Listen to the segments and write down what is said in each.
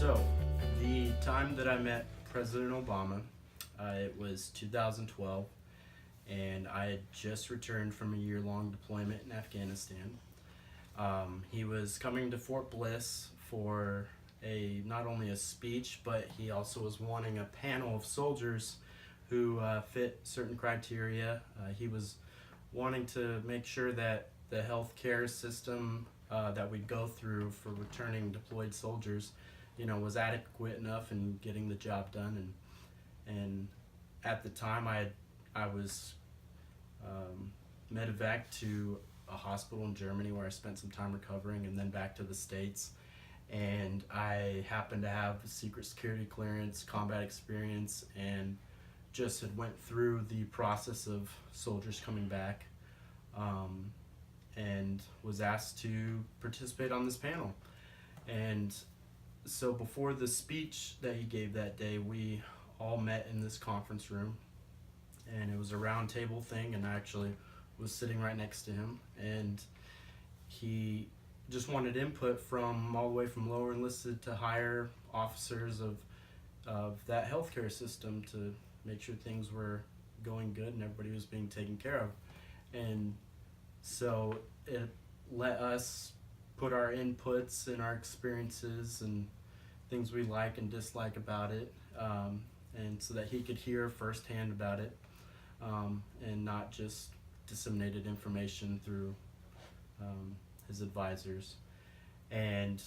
So, the time that I met President Obama, it was 2012, and I had just returned from a year-long deployment in Afghanistan. He was coming to Fort Bliss for not only a speech, but he also was wanting a panel of soldiers who fit certain criteria. He was wanting to make sure that the healthcare system that we'd go through for returning deployed soldiers, was adequate enough in getting the job done. And at the time, I was medevac to a hospital in Germany where I spent some time recovering, and then back to the States. And I happened to have a secret security clearance, combat experience, and just had went through the process of soldiers coming back, and was asked to participate on this panel. And so before the speech that he gave that day, we all met in this conference room, and it was a round table thing, and I actually was sitting right next to him, and he just wanted input from all the way from lower enlisted to higher officers of that healthcare system to make sure things were going good and everybody was being taken care of. And so it let us put our inputs and our experiences and things we like and dislike about it, and so that he could hear firsthand about it, and not just disseminated information through his advisors. And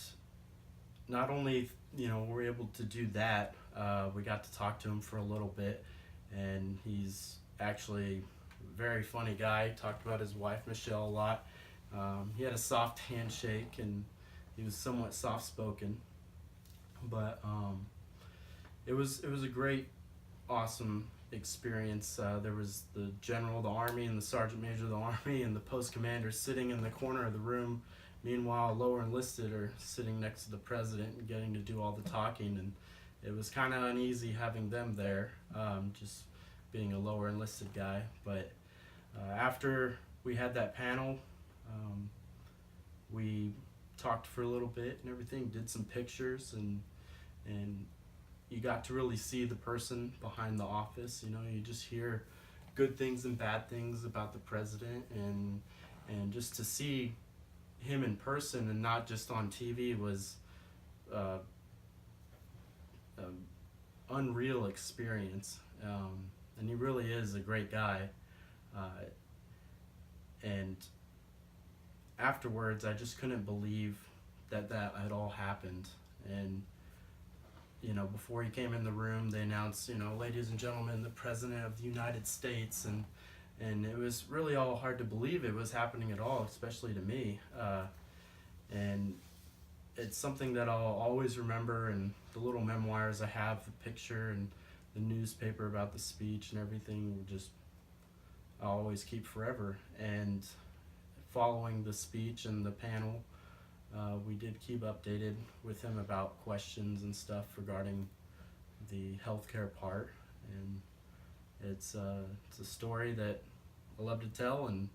not only were we able to do that, we got to talk to him for a little bit, and he's actually a very funny guy. He talked about his wife Michelle a lot. He had a soft handshake, and he was somewhat soft spoken, but it was a great, awesome experience. There was the general of the Army and the sergeant major of the Army and the post commander sitting in the corner of the room. Meanwhile, lower enlisted are sitting next to the president and getting to do all the talking, and it was kind of uneasy having them there, just being a lower enlisted guy. But after we had that panel, we talked for a little bit and everything, did some pictures, and you got to really see the person behind the office. You just hear good things and bad things about the president, and just to see him in person and not just on TV was an unreal experience. And he really is a great guy. And afterwards, I just couldn't believe that had all happened. And before he came in the room, they announced, ladies and gentlemen, the President of the United States, and it was really all hard to believe it was happening at all, especially to me. And it's something that I'll always remember, and the little memoirs I have, the picture and the newspaper about the speech and everything, I'll always keep forever. And following the speech and the panel, we did keep updated with him about questions and stuff regarding the healthcare part, and it's a story that I love to tell, and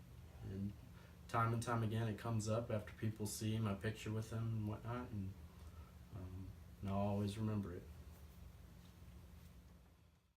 time again it comes up after people see my picture with him and whatnot, and I'll always remember it.